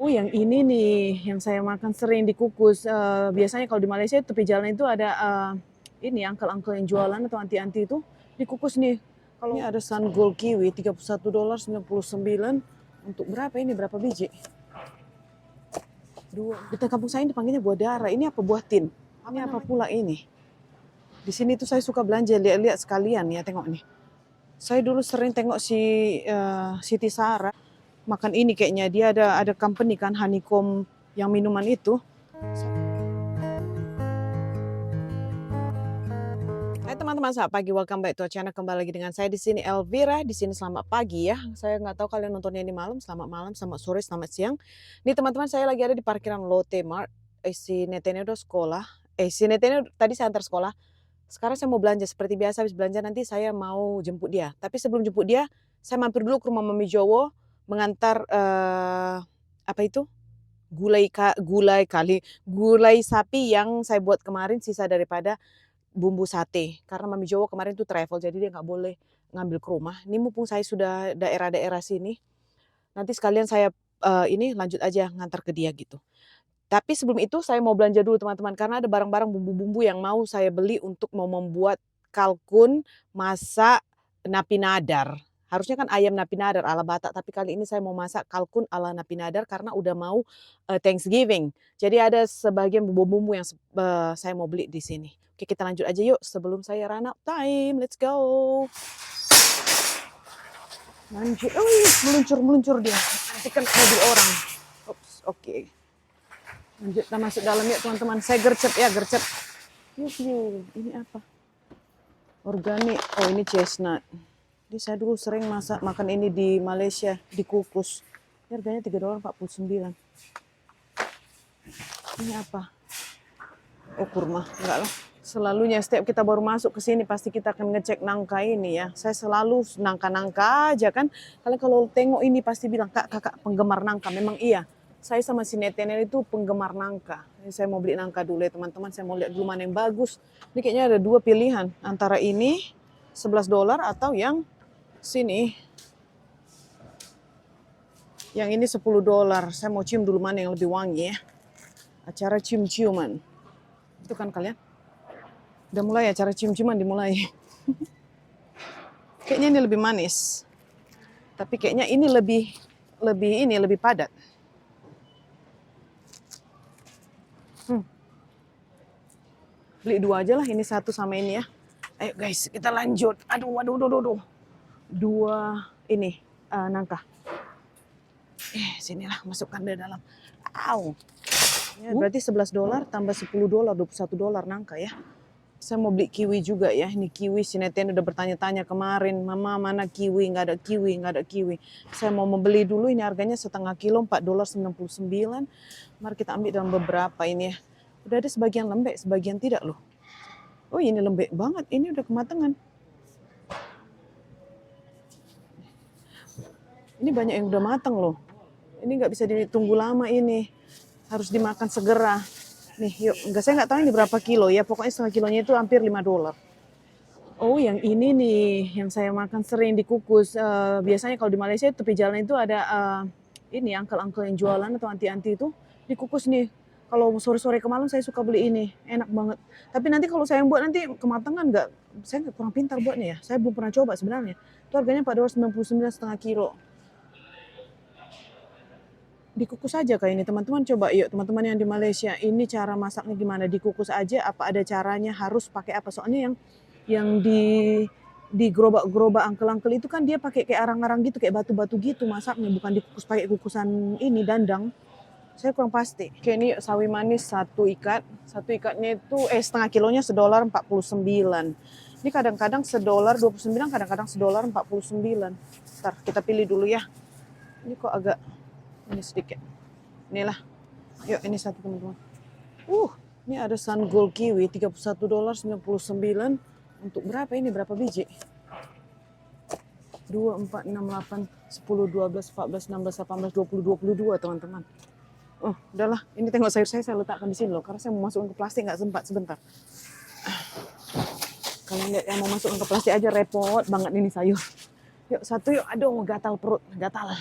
Oh, yang ini nih, yang saya makan sering dikukus. Biasanya kalau di Malaysia tepi jalan itu ada ini uncle-uncle yang jualan atau anti-anti itu dikukus nih. Kalau ini ada Sun Gold Kiwi $31.99 untuk berapa ini? Berapa biji? Dua. Di kampung saya ini dipanggilnya buah darah. Ini apa buah tin? Ini apa pula ini? Di sini tuh saya suka belanja lihat-lihat sekalian ya, tengok nih. Saya dulu sering tengok si Siti Sarah makan ini kayaknya dia ada company kan Honeycomb yang minuman itu. Hai teman-teman, selamat pagi. Welcome back to our channel. Kembali lagi dengan saya di sini Elvira. Di sini selamat pagi ya. Saya nggak tahu kalian nontonnya ini malam, selamat sore, selamat siang. Nih teman-teman, saya lagi ada di parkiran Lotte Mart. Si Netene udah sekolah. Si Netene tadi saya antar sekolah. Sekarang saya mau belanja seperti biasa, habis belanja nanti saya mau jemput dia. Tapi sebelum jemput dia, saya mampir dulu ke rumah Mami Jowo mengantar apa itu? Gulai sapi yang saya buat kemarin sisa daripada bumbu sate. Karena Mami Jowo kemarin tuh travel, jadi dia nggak boleh ngambil ke rumah. Ini mumpung saya sudah daerah-daerah sini, nanti sekalian saya ini lanjut aja ngantar ke dia gitu. Tapi sebelum itu saya mau belanja dulu teman-teman, karena ada barang-barang bumbu-bumbu yang mau saya beli untuk mau membuat kalkun masak napi nadar. Harusnya kan ayam napi nadar ala Batak, tapi kali ini saya mau masak kalkun ala napi nadar karena udah mau Thanksgiving. Jadi ada sebagian bumbu-bumbu yang saya mau beli di sini. Oke, kita lanjut aja yuk sebelum saya run out time. Let's go. Lanjut. Meluncur dia. Nanti kan mobil orang. Oops, oke. Lanjut, kita masuk dalam ya teman-teman. Saya gercep ya, gercep. Yuk, ini apa? Organik. Oh, ini chestnut. Jadi saya dulu sering makan ini di Malaysia, dikukus. Ini harganya $3.49. Ini apa? Oh, kurma. Enggak lah. Selalunya setiap kita baru masuk ke sini pasti kita akan ngecek nangka ini ya. Saya selalu nangka-nangka aja kan. Kalian kalau tengok ini pasti bilang, kakak penggemar nangka. Memang iya. Saya sama si Netene itu penggemar nangka. Ini saya mau beli nangka dulu ya teman-teman. Saya mau lihat dulu mana yang bagus. Ini kayaknya ada dua pilihan. Antara ini $11 atau yang sini. Yang ini $10. Saya mau cium dulu mana yang lebih wangi ya. Acara cium-ciuman. Itu kan kalian? Udah mulai acara cium-ciuman dimulai. Kayaknya ini lebih manis. Tapi kayaknya ini lebih padat. Beli dua aja lah, ini satu sama ini ya. Ayo guys, kita lanjut. Aduh. Dua ini nangka. Sinilah masukkan di dalam. Au. Ya, berarti $11 tambah $10, $21 nangka ya. Saya mau beli kiwi juga ya. Ini kiwi, si Neten udah bertanya-tanya kemarin, Mama mana kiwi, nggak ada kiwi. Saya mau membeli dulu, ini harganya setengah kilo $4.99. Mari kita ambil dalam beberapa ini ya. Udah ada sebagian lembek, sebagian tidak loh. Oh, ini lembek banget, ini udah kematangan. Ini banyak yang udah matang loh. Ini nggak bisa ditunggu lama ini. Harus dimakan segera. Nih, yuk. Saya nggak tahu ini berapa kilo ya. Pokoknya setengah kilonya itu hampir $5. Oh, yang ini nih, yang saya makan sering dikukus. Biasanya kalau di Malaysia tepi jalan itu ada ini uncle-uncle yang jualan atau anti-anti itu dikukus nih. Kalau sore-sore ke malam saya suka beli ini, enak banget. Tapi nanti kalau saya yang buat nanti kematangan nggak, saya kurang pintar buatnya ya. Saya belum pernah coba sebenarnya. Itu harganya $4.99 setengah kilo. Dikukus aja kayak ini teman-teman, coba yuk teman-teman yang di Malaysia, ini cara masaknya gimana? Dikukus aja apa ada caranya, harus pakai apa? Soalnya yang di gerobak-gerobak angkel-angkel itu kan dia pakai kayak arang-arang gitu, kayak batu-batu gitu masaknya, bukan dikukus pakai kukusan ini dandang. Saya kurang pasti. Oke, ini sawi manis satu ikatnya itu setengah kilonya $1.49. Ini kadang-kadang $1.29, kadang-kadang $1.49. Ntar kita pilih dulu ya. Ini kok agak ini sedikit. Inilah. Yuk, ini satu teman-teman. Ini ada Sun Gold Kiwi $31.99 untuk berapa ini? Berapa biji? 2, 4, 6, 8, 10, 12, 14, 16, 18, 20, 22 teman-teman. Udahlah. Ini tengok sayur saya letakkan di sini loh. Karena saya mau masukin ke plastik nggak sempat sebentar. Kalian lihat yang mau masukin ke plastik aja repot banget ini sayur. Yuk, satu yuk. Aduh, gatal perut. Gatal.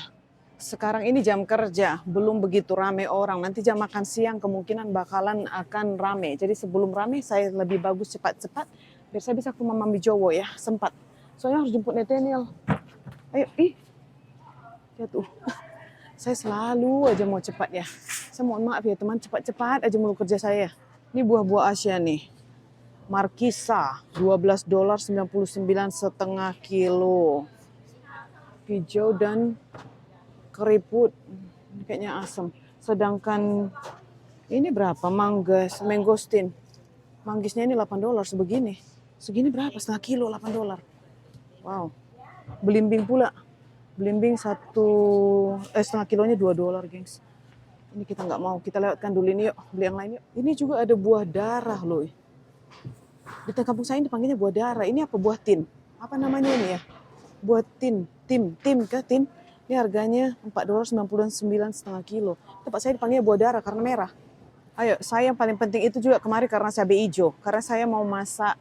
Sekarang ini jam kerja, belum begitu rame orang. Nanti jam makan siang kemungkinan bakalan akan rame. Jadi sebelum rame saya lebih bagus cepat-cepat biar saya bisa ke Mama Jowo ya, sempat. Soalnya harus jemput Nathaniel. Ayo, jatuh. Saya selalu aja mau cepat ya. Saya mohon maaf ya teman, cepat-cepat aja mulu kerja saya. Ini buah-buah Asia nih. Markisa, $12.99 setengah kilo. Hijau dan keriput, ini kayaknya asam. Sedangkan ini berapa? Mangosteen. Manggisnya ini $8 sebegini. Segini berapa? Setengah kilo $8. Wow. Belimbing pula. Belimbing setengah kilonya $2, gengs. Ini kita nggak mau. Kita lewatkan dulu ini yuk. Beli yang lain yuk. Ini juga ada buah darah loh. Di kampung saya ini dipanggilnya buah darah. Ini apa? Buah tin. Apa namanya ini ya? Buah tin. Tim kah tin? Ini harganya $4.99 setengah kilo. Tempat saya dipanggil buah darah karena merah. Ayo, saya yang paling penting itu juga kemarin karena cabai hijau. Karena saya mau masak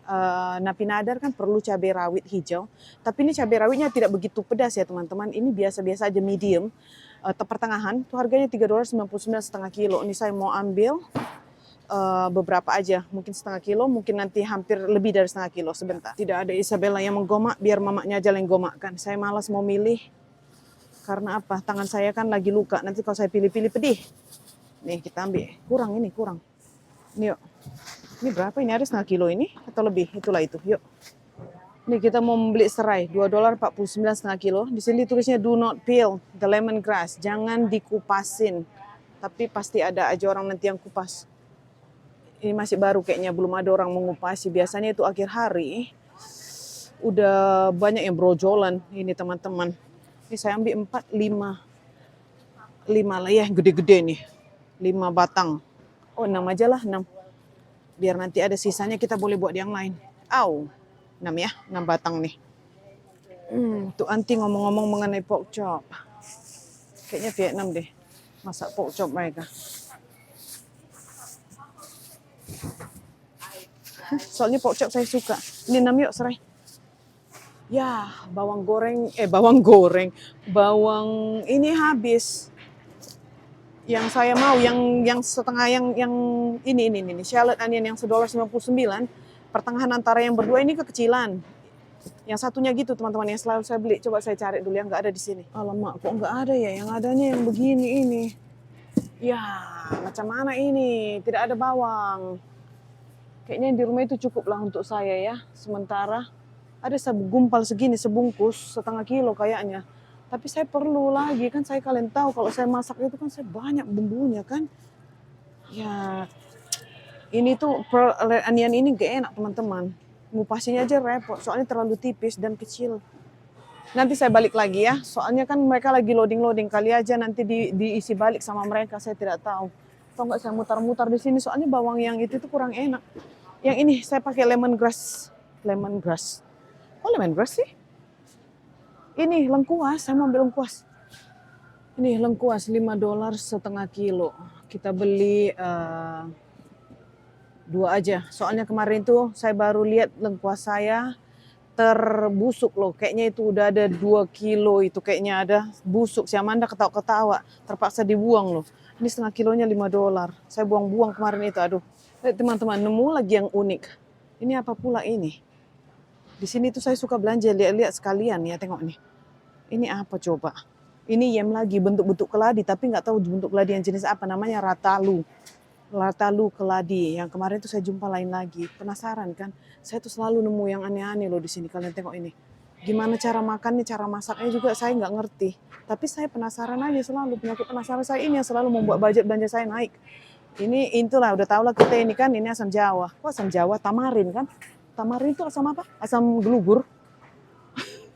napi nadar kan perlu cabai rawit hijau. Tapi ini cabai rawitnya tidak begitu pedas ya teman-teman. Ini biasa-biasa aja medium. Pertengahan, itu harganya $3.99 setengah kilo. Ini saya mau ambil beberapa aja. Mungkin setengah kilo, mungkin nanti hampir lebih dari setengah kilo sebentar. Tidak ada Isabella yang menggomak, biar mamanya aja yang gomakkan. Saya malas mau milih. Karena apa? Tangan saya kan lagi luka. Nanti kalau saya pilih-pilih pedih. Nih kita ambil. Kurang. Ini yuk. Ini berapa? Ini ada setengah kilo ini? Atau lebih? Itulah itu. Yuk. Ini kita mau membeli serai. $2.49 setengah kilo. Di sini tulisnya do not peel the lemongrass. Jangan dikupasin. Tapi pasti ada aja orang nanti yang kupas. Ini masih baru kayaknya. Belum ada orang mengupasi. Biasanya itu akhir hari. Udah banyak yang brojolan. Ini teman-teman. Ini saya ambil 5 lah ya, gede-gede nih. 5 batang. Oh 6 aja lah, 6. Biar nanti ada sisanya kita boleh buat yang lain. 6 ya, 6 batang nih. Tuh anti ngomong-ngomong mengenai pork chop. Kayaknya Vietnam deh, masak pork chop mereka. Soalnya pork chop saya suka. Ini 6 yuk, serai. Ya, bawang ini habis. Yang saya mau, yang setengah, yang ini, shallot onion yang $1.99. Pertengahan antara yang berdua ini kekecilan. Yang satunya gitu teman-teman yang selalu saya beli. Coba saya cari dulu yang nggak ada di sini. Alamak, kok nggak ada ya? Yang adanya yang begini ini. Ya, macam mana ini? Tidak ada bawang. Kayaknya di rumah itu cukup lah untuk saya ya. Sementara ada segumpal segini, sebungkus, setengah kilo kayaknya. Tapi saya perlu lagi, kan saya kalian tahu kalau saya masak itu kan saya banyak bumbunya kan. Ya, ini tuh red onion ini gak enak teman-teman. Ngupasinya aja repot, soalnya terlalu tipis dan kecil. Nanti saya balik lagi ya, soalnya kan mereka lagi loading-loading. Kali aja nanti diisi balik sama mereka, saya tidak tahu. Atau enggak saya mutar-mutar di sini, soalnya bawang yang itu tuh kurang enak. Yang ini saya pakai lemongrass. Oh lemongrass sih? Ini lengkuas, saya mau ambil lengkuas. Ini lengkuas $5 setengah kilo. Kita beli 2 aja. Soalnya kemarin tuh saya baru lihat lengkuas saya terbusuk loh. Kayaknya itu udah ada 2 kilo itu kayaknya ada busuk. Si Amanda ketawa-ketawa. Terpaksa dibuang loh. Ini setengah kilonya $5. Saya buang-buang kemarin itu. Aduh. Teman-teman nemu lagi yang unik. Ini apa pula ini? Di sini tuh saya suka belanja, lihat-lihat sekalian ya, tengok nih. Ini apa coba? Ini yam lagi, bentuk-bentuk keladi, tapi nggak tahu bentuk keladi yang jenis apa, namanya ratalu. Ratalu keladi, yang kemarin tuh saya jumpa lain lagi. Penasaran kan? Saya tuh selalu nemu yang aneh-aneh loh di sini, kalian tengok ini. Gimana cara makannya, cara masaknya juga saya nggak ngerti. Tapi saya penasaran aja selalu, penyakit penasaran saya ini yang selalu membuat budget belanja saya naik. Ini itulah, udah tau lah kita ini kan, ini asam Jawa. Kok asam Jawa? Tamarin kan? Tamarin itu asam apa? Asam gelugur.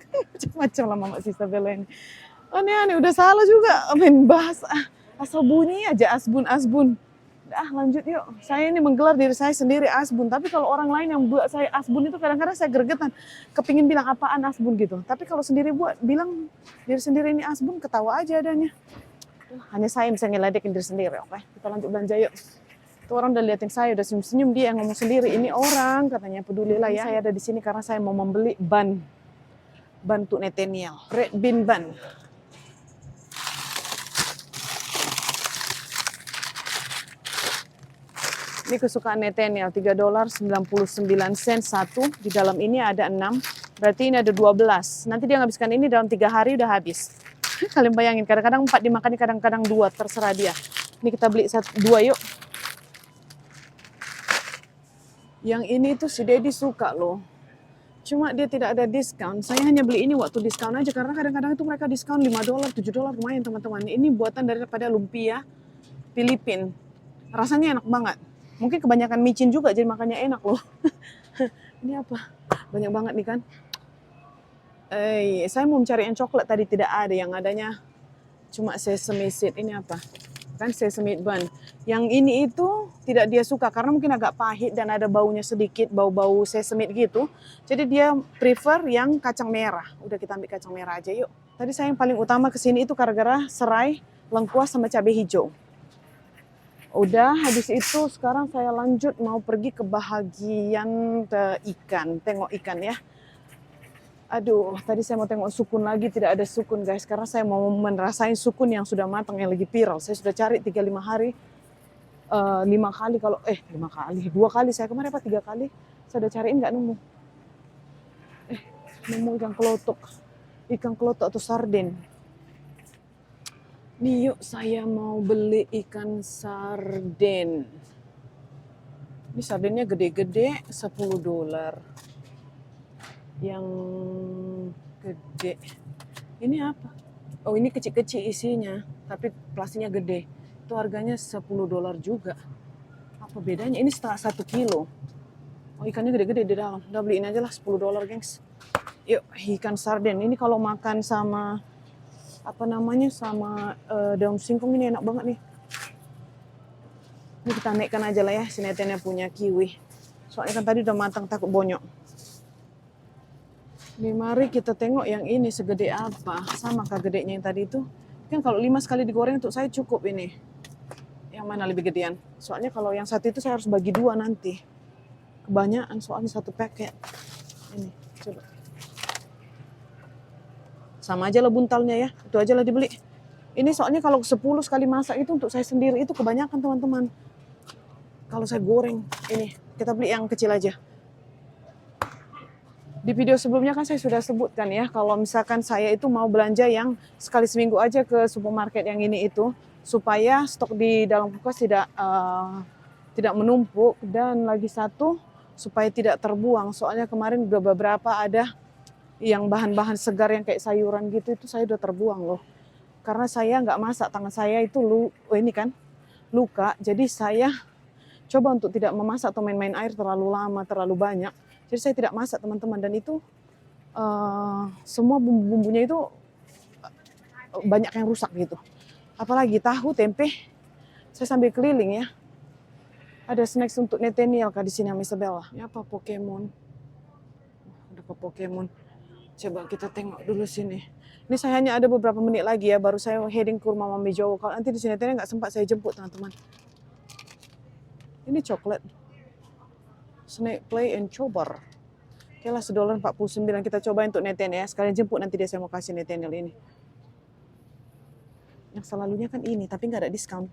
Macam-macam lah Mama Isabella ini. Aneh-aneh, udah salah juga. Bahas asal bunyi aja, asbun. Lanjut yuk. Saya ini menggelar diri saya sendiri asbun. Tapi kalau orang lain yang buat saya asbun itu kadang-kadang saya gregetan. Kepingin bilang apaan asbun gitu. Tapi kalau sendiri bilang diri sendiri ini asbun, ketawa aja adanya. Hanya saya yang bisa ngeledekin diri sendiri. Oke, kita lanjut belanja yuk. Itu orang udah liatin saya, udah senyum-senyum, dia yang ngomong sendiri. Ini orang katanya pedulilah ya. Saya ada di sini karena saya mau membeli ban untuk Nathaniel. Red bean ban. Ini kesukaan Nathaniel, $3.99 satu. Di dalam ini ada 6, berarti ini ada 12. Nanti dia ngabiskan ini dalam 3 hari udah habis. Kalian bayangin, kadang-kadang 4 dimakan, kadang-kadang 2, terserah dia. Ini kita beli 2 yuk. Yang ini tuh si Dedi suka loh. Cuma dia tidak ada diskon. Saya hanya beli ini waktu diskon aja, karena kadang-kadang itu mereka diskon $5, $7 lumayan teman-teman. Ini buatan daripada lumpia Filipina. Rasanya enak banget. Mungkin kebanyakan micin juga jadi makanya enak loh. Ini apa? Banyak banget nih kan. Saya mau mencari yang coklat tadi tidak ada, yang adanya cuma sesame seed. Ini apa? Kan sesame bun. Yang ini itu tidak dia suka karena mungkin agak pahit dan ada baunya sedikit, bau-bau sesame gitu. Jadi dia prefer yang kacang merah. Udah kita ambil kacang merah aja yuk. Tadi saya yang paling utama kesini itu gara-gara serai, lengkuas sama cabai hijau. Udah, habis itu sekarang saya lanjut mau pergi ke bahagian ikan, tengok ikan ya. Aduh, tadi saya mau tengok sukun lagi, tidak ada sukun guys, karena saya mau merasain sukun yang sudah matang, yang lagi viral. Saya sudah cari 3-5 hari, 5 kali kalau, 5 kali, 2 kali saya kemarin apa 3 kali, saya udah cariin nggak nemu. Nemu ikan kelotok atau sarden. Nih yuk, saya mau beli ikan sarden. Ini sardennya gede-gede, $10. Yang gede. Ini apa? Oh, ini kecil-kecil isinya, tapi plastiknya gede. Itu harganya $10 juga. Apa bedanya? Ini setengah 1 kilo. Oh, ikannya gede-gede di dalam. Udah beliin aja lah $10, gengs. Yuk, ikan sarden. Ini kalau makan sama sama daun singkong ini enak banget nih. Ini kita naikkan aja lah ya, si Nathaniel punya kiwi. Soalnya kan tadi udah matang, takut bonyok. Nih mari kita tengok yang ini segede apa. Sama kah gedenya yang tadi itu? Kan kalau 5 sekali digoreng untuk saya cukup ini. Yang mana lebih gedean? Soalnya kalau yang satu itu saya harus bagi 2 nanti. Kebanyakan soalnya 1 paket. Ini, coba. Sama aja lah buntalnya ya, itu aja lah dibeli. Ini soalnya kalau 10 sekali masak itu untuk saya sendiri itu kebanyakan teman-teman. Kalau saya goreng, ini kita beli yang kecil aja. Di video sebelumnya kan saya sudah sebutkan ya, kalau misalkan saya itu mau belanja yang sekali seminggu aja ke supermarket yang ini itu, supaya stok di dalam kulkas tidak menumpuk, dan lagi satu supaya tidak terbuang. Soalnya kemarin udah beberapa ada yang bahan-bahan segar yang kayak sayuran gitu, itu saya udah terbuang loh. Karena saya nggak masak, tangan saya itu ini kan luka, jadi saya coba untuk tidak memasak atau main-main air terlalu lama, terlalu banyak. Jadi saya tidak masak teman-teman, dan itu semua bumbu-bumbunya itu banyak yang rusak gitu. Apalagi tahu, tempe, saya sambil keliling ya. Ada snacks untuk Nathaniel kah di sini sama Isabella. Ini apa? Pokemon. Ada ke Pokemon. Coba kita tengok dulu sini. Ini saya hanya ada beberapa menit lagi ya, baru saya heading ke rumah Mami Jowo. Kalau nanti di sini nggak sempat saya jemput teman-teman. Ini coklat. Snack Play and Chowbar. Oke lah, $1.49 kita coba untuk Nathaniel ya. Sekalian jemput nanti dia saya mau kasih Nathaniel ini. Yang selalunya kan ini, tapi nggak ada diskon.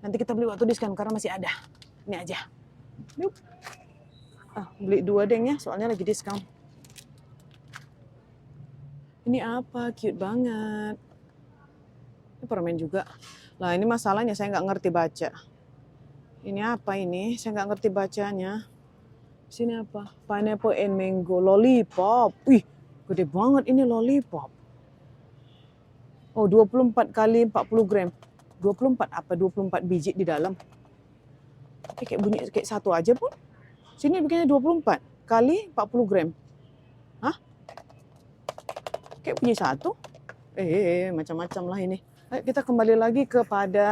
Nanti kita beli waktu diskon karena masih ada. Ini aja. Yuk. Beli 2 deng ya, soalnya lagi diskon. Ini apa? Cute banget. Ini permen juga. Lah ini masalahnya saya nggak ngerti baca. Ini apa ini? Saya nggak ngerti bacanya. Sini apa? Pineapple and mango. Lollipop. Wih, gede banget ini lollipop. Oh, 24 kali 40 gram. 24 apa? 24 biji di dalam. Kayak bunyi kayak satu aja pun. Sini bikinnya 24 kali 40 gram. Hah? Kayak punya satu. Macam-macam lah ini. Ayo kita kembali lagi kepada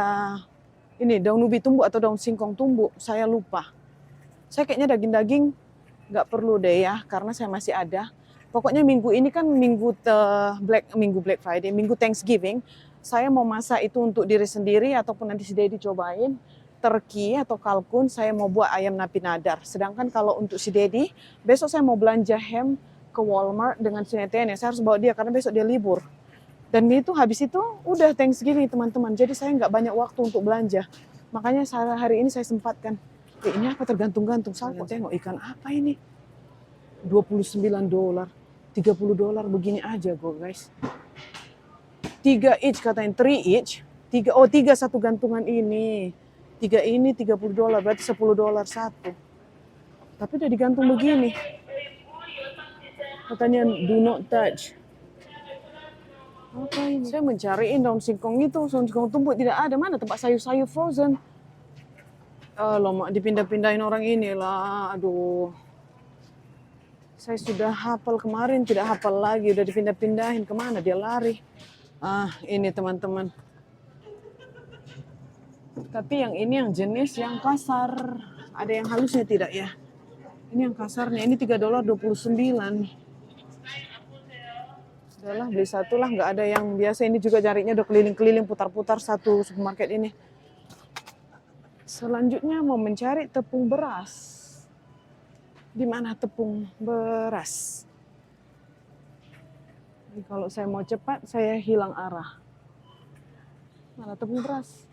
ini daun ubi tumbuk atau daun singkong tumbuk. Saya lupa. Saya kayaknya daging-daging nggak perlu deh ya, karena saya masih ada. Pokoknya minggu ini kan minggu Black Friday, minggu Thanksgiving. Saya mau masak itu untuk diri sendiri ataupun nanti si Dedi cobain. Turkey atau kalkun, saya mau buat ayam napi nadar. Sedangkan kalau untuk si Dedi, besok saya mau belanja ham ke Walmart dengan si Nathaniel. Saya harus bawa dia karena besok dia libur. Dan itu habis itu udah Thanksgiving teman-teman. Jadi saya nggak banyak waktu untuk belanja. Makanya hari ini saya sempatkan. Ini apa tergantung-gantung. Saya tengok ikan apa ini. $29, $30 begini aja kok guys. 3 each katanya, 3 each. 3 satu gantungan ini. 3 ini $30, berarti $10 satu. Tapi udah digantung begini. Katanya do not touch. Apa ini? Saya mencariin daun singkong itu, daun singkong tumbuk tidak ada. Mana tempat sayur-sayur frozen? Loh, dipindah-pindahin orang inilah. Aduh. Saya sudah hafal kemarin, tidak hafal lagi. Udah dipindah-pindahin, kemana dia lari? Ini teman-teman. Tapi yang ini yang jenis yang kasar. Ada yang halusnya tidak ya? Ini yang kasarnya, ini $3.29. Udahlah, beli satu lah, nggak ada yang biasa. Ini juga carinya udah keliling-keliling, putar-putar satu supermarket ini. Selanjutnya mau mencari tepung beras. Di mana tepung beras? Jadi kalau saya mau cepat, saya hilang arah. Mana tepung beras?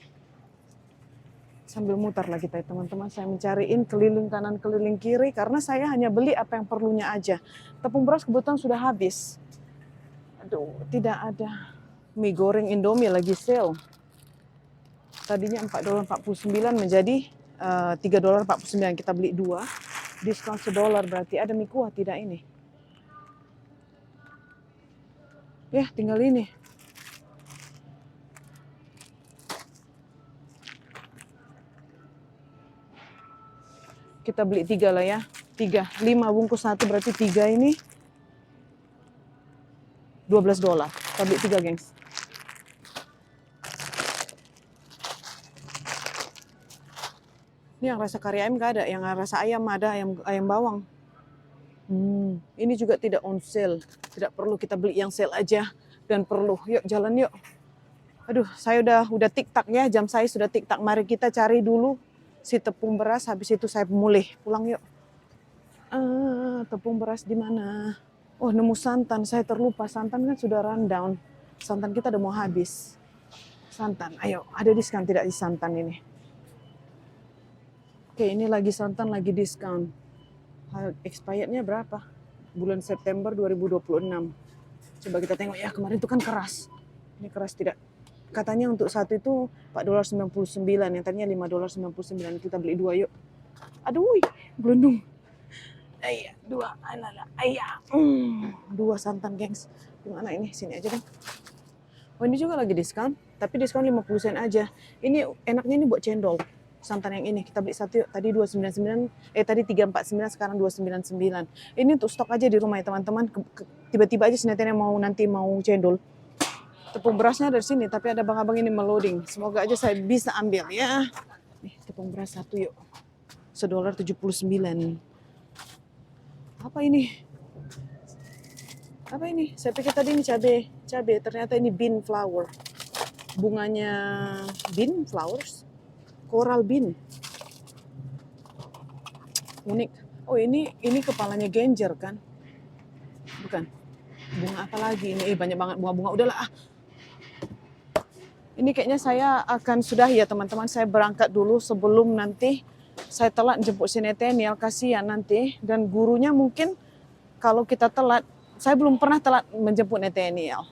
Sambil mutar lah kita teman-teman. Saya mencariin keliling kanan, keliling kiri. Karena saya hanya beli apa yang perlunya aja. Tepung beras kebetulan sudah habis. Aduh, tidak ada. Mie goreng Indomie lagi sale. Tadinya $4.49 menjadi $3.49. Kita beli 2. Diskon $1 berarti ada mie kuah tidak ini? Ya, tinggal ini. Kita beli 3 lah ya. 3. 5 bungkus satu berarti 3 ini $12. Kita beli 3, gengs. Ini yang rasa kari ayam nggak ada, yang rasa ayam ada, ayam bawang. Ini juga tidak on sale. Tidak perlu kita beli yang sale aja. Dan perlu, yuk jalan yuk. Aduh, saya udah tik-tak ya, jam saya sudah tik-tak. Mari kita cari dulu si tepung beras, habis itu saya mulih. Pulang yuk. Tepung beras di mana? Oh, nemu santan, saya terlupa. Santan kan sudah rundown. Santan kita udah mau habis. Santan, ayo, ada diskon tidak di santan ini? Oke, ini lagi santan, lagi diskon. Expirednya berapa? Bulan September 2026. Coba kita tengok ya, kemarin itu kan keras. Ini keras tidak? Katanya untuk satu itu $4.99, yang tadinya $5.99. Kita beli 2 yuk. Aduh, gelundung. Ayah, 2, ayah. 2 santan, gengs. Gimana ini? Sini aja deh. Oh, ini juga lagi diskon, tapi diskon 50 sen aja. Ini enaknya ini buat cendol. Santan yang ini kita beli satu yuk. Tadi 299, tadi 349, sekarang 299. Ini untuk stok aja di rumah ya teman-teman. Tiba-tiba aja sinetnya nanti mau cendol. Tepung berasnya dari sini, tapi ada abang-abang ini meloading. Semoga aja saya bisa ambil ya. Nih, tepung beras satu yuk. $1.79. Apa ini? Apa ini? Saya pikir tadi ini cabai. Ternyata ini bean flower. Bunganya bean flowers. Coral bean. Unik. Oh, ini kepalanya genjer kan? Bukan. Bunga apa lagi ini? Banyak banget bunga-bunga. Udahlah. Ini kayaknya saya akan sudah ya teman-teman. Saya berangkat dulu sebelum nanti saya telat jemput si Nathaniel, kasihan nanti. Dan gurunya mungkin kalau kita telat, saya belum pernah telat menjemput Nathaniel.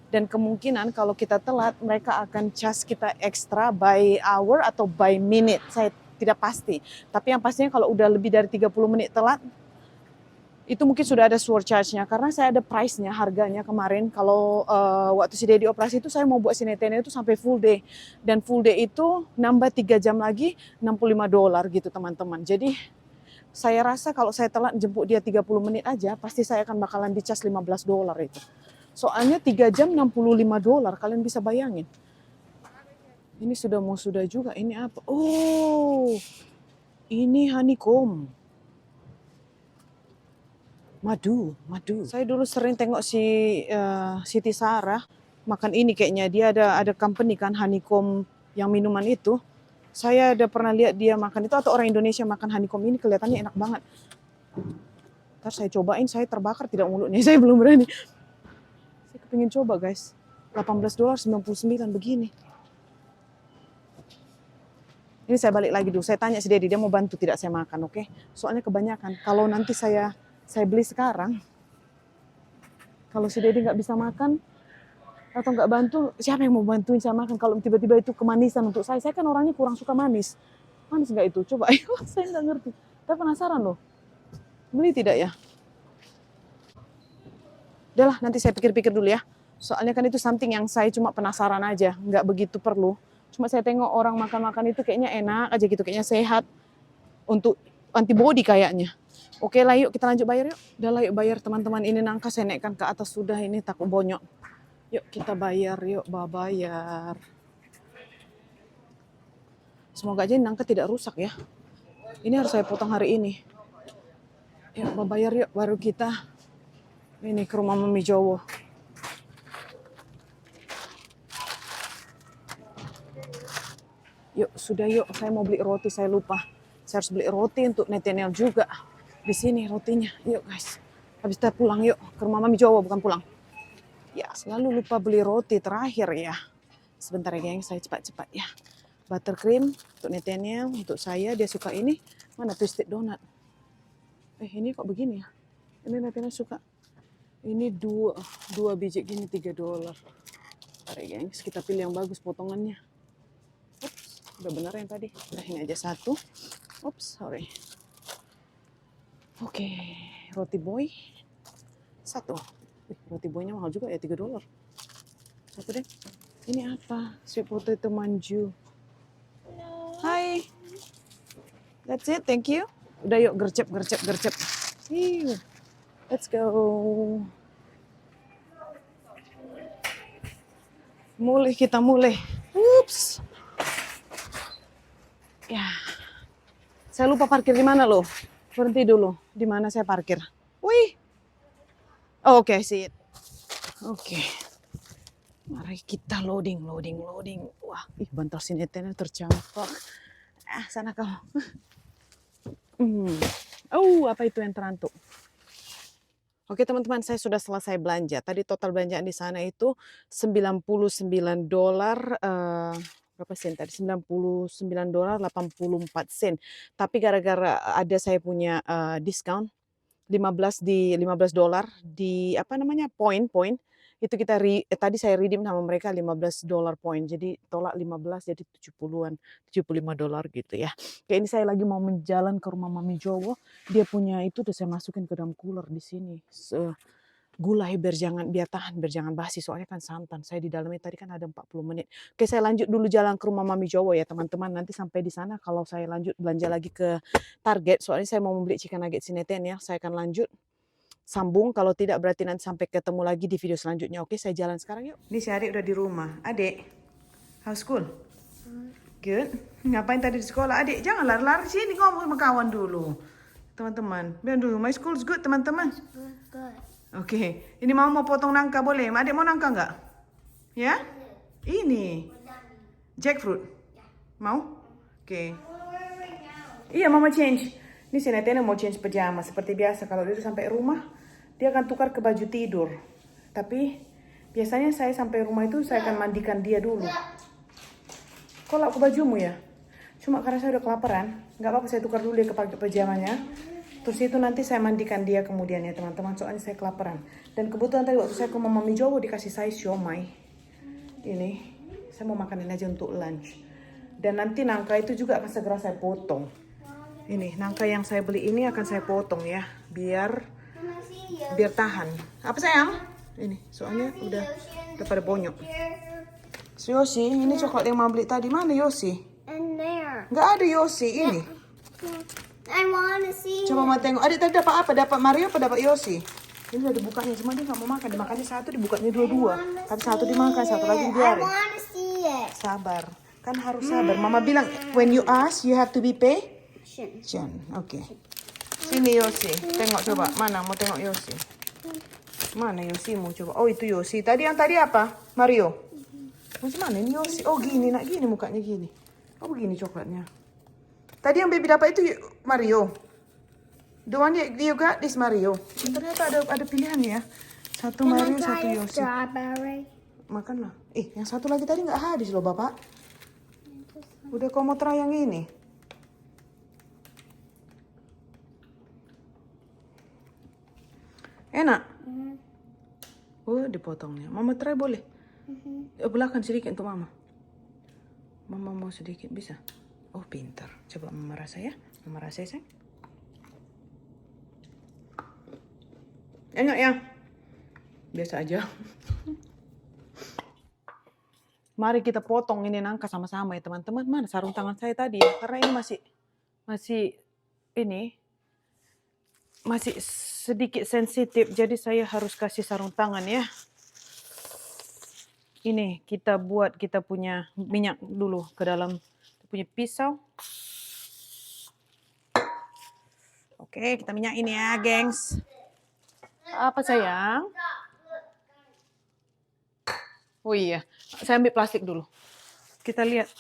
Dan kemungkinan kalau kita telat, mereka akan charge kita ekstra by hour atau by minute. Saya tidak pasti. Tapi yang pastinya kalau udah lebih dari 30 menit telat, itu mungkin sudah ada surcharge-nya. Karena saya ada price-nya, harganya kemarin. Kalau waktu si Dedi operasi itu saya mau buat si Nathaniel itu sampai full day. Dan full day itu nambah 3 jam lagi $65 gitu teman-teman. Jadi saya rasa kalau saya telat jemput dia 30 menit aja, pasti saya akan bakalan di-charge $15 itu. Soalnya 3 jam $65, kalian bisa bayangin. Ini sudah juga, ini apa? Oh, ini honeycomb. Madu. Saya dulu sering tengok si Siti Sarah makan ini kayaknya. Dia ada company kan honeycomb yang minuman itu. Saya udah pernah lihat dia makan itu atau orang Indonesia makan honeycomb ini kelihatannya enak banget. Ntar saya cobain, saya terbakar tidak mulutnya. Saya belum berani. Saya kepingin coba guys. $18.99 begini. Ini saya balik lagi dulu. Saya tanya si Dedi, dia mau bantu tidak saya makan, oke? Soalnya kebanyakan. Kalau nanti saya beli sekarang, kalau si Dedi nggak bisa makan atau nggak bantu, siapa yang mau bantuin saya makan? Kalau tiba-tiba itu kemanisan untuk saya kan orangnya kurang suka manis. Manis nggak itu? Coba, ayo, saya nggak ngerti. Saya penasaran loh. Beli tidak ya? Udahlah, nanti saya pikir-pikir dulu ya. Soalnya kan itu something yang saya cuma penasaran aja, nggak begitu perlu. Cuma saya tengok orang makan-makan itu kayaknya enak aja gitu, kayaknya sehat untuk antibody kayaknya. Oke lah, yuk kita lanjut bayar yuk. Udah lah, yuk bayar teman-teman. Ini nangka saya naikkan ke atas sudah, ini takut bonyok. Yuk kita bayar, yuk bayar. Semoga aja nangka tidak rusak ya. Ini harus saya potong hari ini. Yuk bayar yuk, baru kita ini ke rumah Mami Jowo. Yuk, sudah yuk. Saya mau beli roti, saya lupa. Saya harus beli roti untuk Nathaniel juga. Di sini rotinya. Yuk guys. Habis kita pulang yuk. Ke rumah Mami Jowo, bukan pulang. Ya, selalu lupa beli roti terakhir ya. Sebentar ya geng, saya cepat-cepat ya. Buttercream untuk Nathaniel, untuk saya. Dia suka ini. Mana twisted donut? Ini kok begini ya? Ini Nathaniel suka. Ini dua biji gini $3. Bentar ya geng, kita pilih yang bagus potongannya. Udah bener yang tadi. Udah ini aja satu. Oops, sorry. Oke, roti boy. Satu. Roti boynya mahal juga ya, $3. Satu deh. Ini apa? Sweet potato manju. Hai. That's it, thank you. Udah yuk, gercep. Let's go. Kita mulai. Oops. Ya, saya lupa parkir di mana loh. Berhenti dulu. Di mana saya parkir? Wih. Oh, oke, see it. Oke. Mari kita loading. Wah, bantal sinetnya tercampak. Sana kau. Oh, apa itu yang terantuk? Oke teman-teman, saya sudah selesai belanja. Tadi total belanjaan di sana itu $99. Berapa sen tadi? $99.84. Tapi gara-gara ada saya punya diskon $15 di apa namanya poin itu kita tadi saya redeem sama mereka $15 poin. Jadi tolak 15 jadi $70-an, $75 gitu ya. Kayak ini saya lagi mau menjalan ke rumah Mami Jowo. Dia punya itu tuh saya masukin ke dalam cooler di sini. Gulai biar jangan basi, soalnya kan santan. Saya di dalamnya tadi kan ada 40 menit. Oke, saya lanjut dulu jalan ke rumah Mami Jowo ya teman-teman. Nanti sampai di sana kalau saya lanjut belanja lagi ke Target, soalnya saya mau membeli chicken nugget sineten ya. Saya akan lanjut sambung, kalau tidak berarti nanti sampai ketemu lagi di video selanjutnya. Oke, saya jalan sekarang yuk. Ini si adik udah di rumah. Adik, how's school? Good. Ngapain tadi di sekolah? Adik, jangan lari-lari sini, ngomong sama kawan dulu. Teman-teman, biar dulu. My school is good, teman-teman. Good. Oke, ini mau potong nangka boleh? Adik mau nangka nggak? Ya? Ini jackfruit. Mau? Oke. Iya, mama change. Ini si Nathaniel mau change pajama seperti biasa. Kalau dia sampai rumah, dia akan tukar ke baju tidur. Tapi biasanya saya sampai rumah itu saya akan mandikan dia dulu. Kok lap ke bajumu ya? Cuma karena saya udah kelaparan, nggak apa-apa saya tukar dulu dia ke pajamanya. Terus itu nanti saya mandikan dia kemudian ya teman-teman, soalnya saya kelaparan. Dan kebetulan tadi waktu saya ke rumah Mami Jowo dikasih saya siomay. Ini, saya mau makanin aja untuk lunch. Dan nanti nangka itu juga akan segera saya potong. Ini, nangka yang saya beli ini akan saya potong ya, biar tahan. Apa sayang? Ini, soalnya udah pada bonyok. Yosi, ini coklat yang mau beli tadi, mana Yosi? Nggak ada Yosi, ini. I wanna see. Coba mau tengok. Adik tadi dapat apa? Dapat Mario apa dapat Yosi? Ini udah dibukanya, cuma dia nggak mau makan. Dimakannya satu, dibukanya dua-dua. Tapi satu dimakan, satu lagi dibiarin. I wanna see it. Sabar. Kan harus sabar. Mama bilang, when you ask, you have to be patient. Oke. Sini Yosi. Tengok coba. Mana? Mau tengok Yosi? Mana Yosimu coba? Oh itu Yosi. Tadi yang tadi apa? Mario? Macam mana ini Yosi? Oh gini, nak gini mukanya gini. Oh begini coklatnya. Tadi yang baby dapat itu Mario. The one you got this Mario. Ternyata ada pilihan ya. Satu Mario, satu Yosi. Strawberry. Makanlah. Yang satu lagi tadi nggak habis loh Bapak. Udah kau mau try yang ini? Enak? Oh, dipotongnya. Mama try boleh? Belakang sedikit untuk mama. Mama mau sedikit, bisa? Oh, pintar. Coba mama rasa ya. Mama rasa ya, sayang. Enak ya? Biasa aja. Mari kita potong ini nangka sama-sama ya teman-teman. Mana sarung tangan saya tadi ya? Karena ini masih masih sedikit sensitif. Jadi saya harus kasih sarung tangan ya. Ini kita buat kita punya minyak dulu ke dalam punya pisau. Oke, kita minyak ini ya, gengs. Apa sayang? Oh iya, saya ambil plastik dulu. Kita lihat.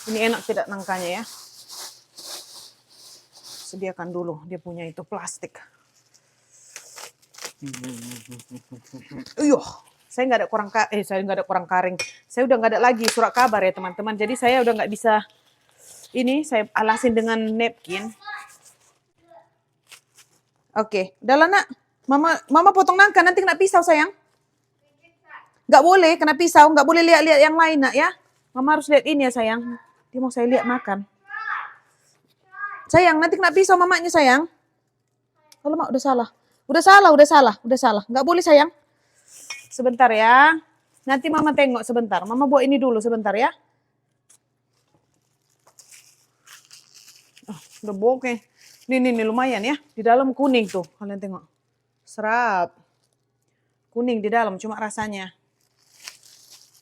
Ini enak tidak nangkanya ya. Sediakan dulu dia punya itu plastik. Saya nggak ada kurang karing. Saya udah nggak ada lagi surat kabar ya teman-teman. Jadi saya udah nggak bisa ini saya alasin dengan napkin. Oke, udah lah nak. Mama potong nangka nanti kena pisau sayang. Nggak boleh kena pisau, nggak boleh lihat-lihat yang lain nak ya. Mama harus lihat ini ya sayang. Dia mau saya lihat makan. Sayang, nanti kena pisau mamanya sayang. Kalau mak udah salah. Udah salah. Nggak boleh sayang. Sebentar ya. Nanti mama tengok sebentar. Mama buat ini dulu sebentar ya. Oh, udah bokeh. Nih lumayan ya. Di dalam kuning tuh. Kalian tengok. Serap. Kuning di dalam cuma rasanya.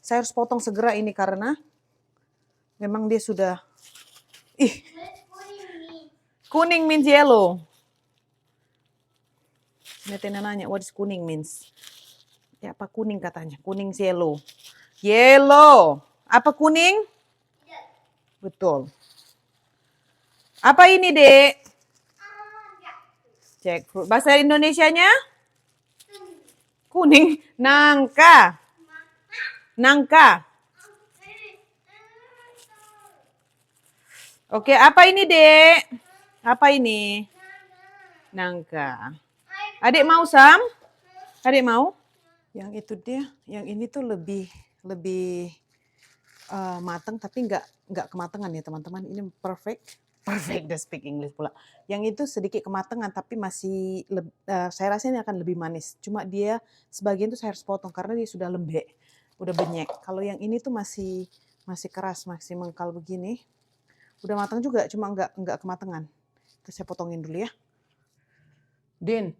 Saya harus potong segera ini karena memang dia sudah kuning means yellow. Netina nanya, what is kuning means? Ya apa kuning katanya? Kuning yellow. Yellow. Apa kuning? Betul. Apa ini, Dek? Jackfruit. Bahasa Indonesianya? Kuning. Nangka. Nangka. Oke, apa ini, Dek? Apa ini? Nangka. Adik mau, Sam? Adik mau? Yang itu dia, yang ini tuh lebih matang tapi nggak kematangan ya teman-teman. Ini perfect the speak English pula. Yang itu sedikit kematangan tapi masih saya rasa ini akan lebih manis. Cuma dia sebagian tuh saya harus potong karena dia sudah lembek, udah benyek. Kalau yang ini tuh masih keras, masih mengkal begini. Udah matang juga, cuma nggak kematangan. Itu saya potongin dulu ya. Din.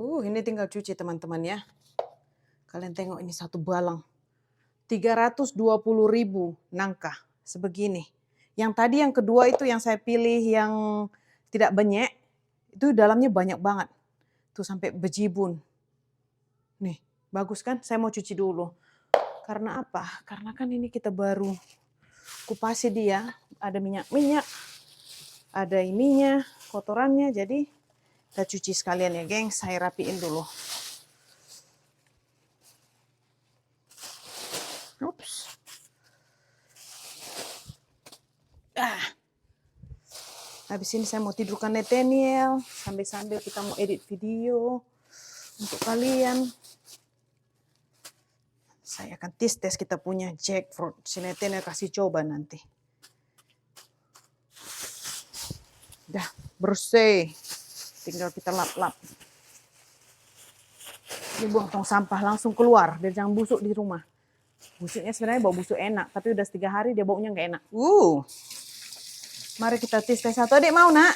Ini tinggal cuci teman-teman ya. Kalian tengok ini satu balang. 320.000 nangka. Sebegini. Yang tadi yang kedua itu yang saya pilih yang tidak benyek. Itu dalamnya banyak banget. Tuh sampai bejibun. Nih, bagus kan? Saya mau cuci dulu. Karena apa? Karena kan ini kita baru kupasi dia. Ada minyak-minyak. Ada ininya, kotorannya. Jadi kita cuci sekalian ya, geng. Saya rapiin dulu. Oops. Habis ini saya mau tidurkan Nathaniel. Sambil-sambil kita mau edit video untuk kalian. Saya akan tes kita punya jackfruit. Si Nathaniel kasih coba nanti. Dah bersih. Tinggal kita lap-lap. Dibuang tong sampah langsung keluar. Biar jangan busuk di rumah. Busuknya sebenarnya bau busuk enak. Tapi udah 3 hari dia baunya nggak enak. Mari kita tes satu. Adik mau nak?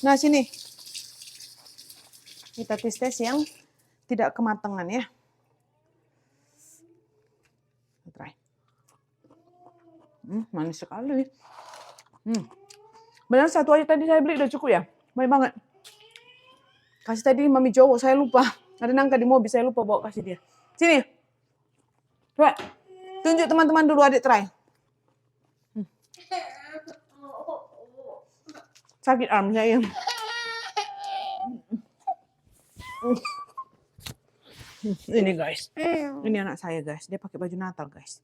Nah sini. Kita tes yang tidak kematangan ya. Try. Manis sekali. Benar satu aja tadi saya beli udah cukup ya. Baik banget. Kasih tadi Mami Jowo, saya lupa. Ada nangka di mobil, saya lupa bawa kasih dia. Sini. Coba. Tunjuk teman-teman dulu, adik try. Sakit arm saya. Ini guys. Ini anak saya guys. Dia pakai baju Natal guys.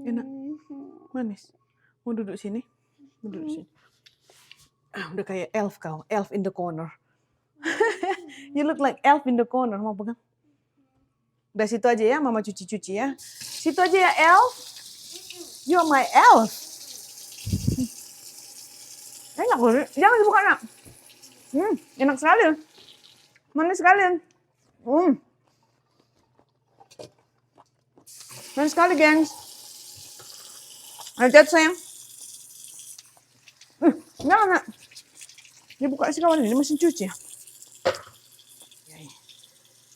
Enak. Manis. Mau duduk sini? Mau duduk sini. Udah kayak elf kau. Elf in the corner. You look like elf in the corner. Mau pegang? Udah situ aja ya, Mama cuci-cuci ya. Situ aja ya, elf. You're my elf. Enak loh, jangan dibuka nak. Enak sekali. Manis sekali. Manis sekali, gengs. Lihat sayang. Jangan nak. Dibuka sih kawan, ini mesin cuci ya.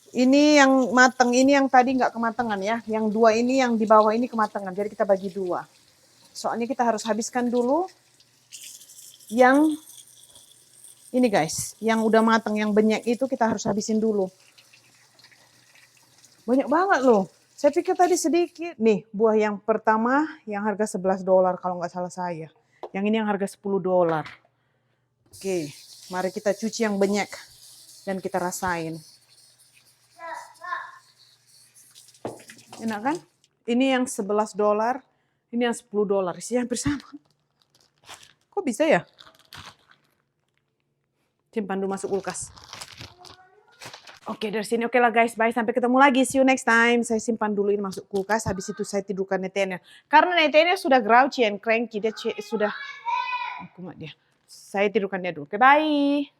Ini yang matang, ini yang tadi nggak kematangan ya. Yang dua ini yang di bawah ini kematangan. Jadi kita bagi dua. Soalnya kita harus habiskan dulu yang ini guys, yang udah matang, yang banyak itu kita harus habisin dulu. Banyak banget loh. Saya pikir tadi sedikit. Nih, buah yang pertama yang harga $11 kalau nggak salah saya. Yang ini yang harga $10. Oke, mari kita cuci yang banyak dan kita rasain. Enak kan? Ini yang $11, ini yang $10. Isinya hampir sama. Kok bisa ya? Simpan dulu masuk kulkas. Oke, dari sini oke lah guys. Bye, sampai ketemu lagi. See you next time. Saya simpan dulu ini masuk kulkas. Habis itu saya tidurkan Netenya. Karena Netenya sudah grouchy and cranky. Dia sudah... Aku mak dia. Saya tidurkan dia dulu. Oke, bye.